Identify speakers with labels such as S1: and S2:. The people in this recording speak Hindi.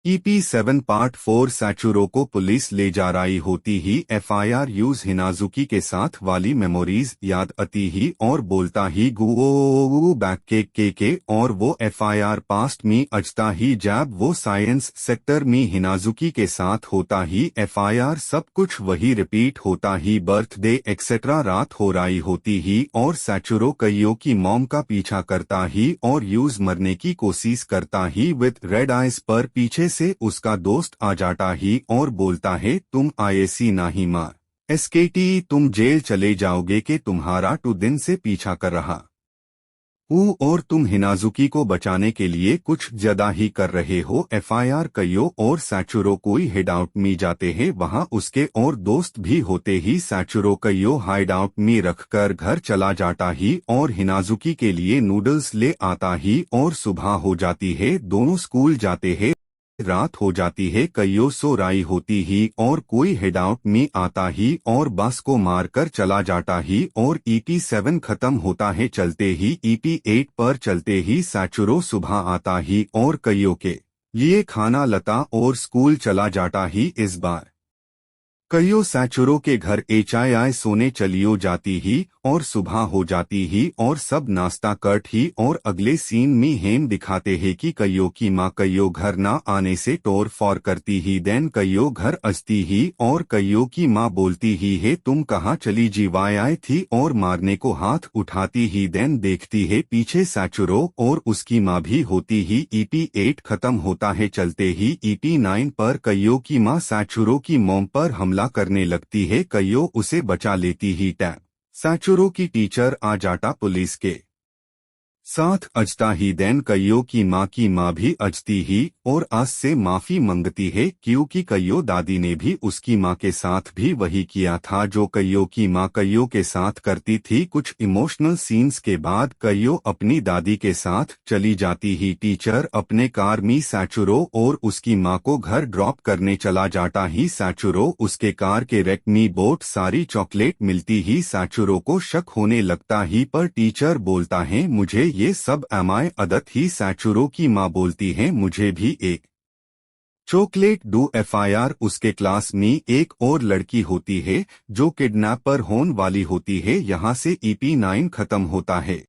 S1: EP7 पार्ट 4 सैचुरो को पुलिस ले जा रही होती ही FIR यूज हिनाजुकी के साथ वाली मेमोरीज याद आती ही और बोलता ही गु बैक के और वो FIR पास्ट में अजता ही जब वो साइंस सेक्टर में हिनाजुकी के साथ होता ही FIR सब कुछ वही रिपीट होता ही बर्थडे एक्सेट्रा रात हो रही होती ही और सैचुरो कईयों की मॉम का पीछा करता ही और यूज मरने की कोशिश करता ही विद रेड आइज पर पीछे से उसका दोस्त आ जाता ही और बोलता है तुम आईएसी नहीं मार SKT तुम जेल चले जाओगे कि तुम्हारा 2 दिन से पीछा कर रहा और तुम हिनाजुकी को बचाने के लिए कुछ ज्यादा ही कर रहे हो। FIR कईयो और सैचुरो कोई हिडआउट में जाते हैं, वहां उसके और दोस्त भी होते ही सैचुरो कईयो हाइडआउट में रखकर घर चला जाता ही और हिनाजुकी के लिए नूडल्स ले आता ही और सुबह हो जाती है, दोनों स्कूल जाते हैं। रात हो जाती है, कईयो सो रही होती ही और कोई हिडआउट में आता ही और बस को मारकर चला जाता ही और EP7 खत्म होता है। चलते ही EP8 पर चलते ही सैचुरो सुबह आता ही और कईयो के लिए खाना लता और स्कूल चला जाता ही। इस बार कईयो सैचुरो के घर HII सोने चलियो जाती ही और सुबह हो जाती ही और सब नाश्ता कट ही और अगले सीन में हेम दिखाते हैं कि कईयो की माँ कईयो घर ना आने से टोर फॉर करती ही। देन कईयो घर अजती ही और कईयो की माँ बोलती ही है तुम कहाँ चली जीवाई थी और मारने को हाथ उठाती ही। देन देखती है पीछे सैचुरो और उसकी माँ भी होती ही। EP8 खत्म होता है, चलते ही EP9 पर कईयो की माँ सैचुरो की मॉम पर हमला करने लगती है, कईयो उसे बचा लेती ही। टैब सैचुरो की टीचर आ जाता पुलिस के साथ अजता ही। देन कईयो की माँ भी अजती ही और अस से माफी मांगती है क्योंकि कईयो दादी ने भी उसकी माँ के साथ भी वही किया था जो कईयो की माँ कईयो के साथ करती थी। कुछ इमोशनल सीन्स के बाद कईयो अपनी दादी के साथ चली जाती ही। टीचर अपने कार में सैचुरो और उसकी माँ को घर ड्रॉप करने चला जाता ही। सैचुरो उसके कार के रेक में बहुत सारी चॉकलेट मिलती ही। सैचुरो को शक होने लगता ही पर टीचर बोलता है मुझे ये सब एमआई आदत ही। सैचुरो की माँ बोलती है मुझे भी एक चॉकलेट दो। FIR उसके क्लास में एक और लड़की होती है जो किडनैपर होने वाली होती है। यहाँ से EP9 खत्म होता है।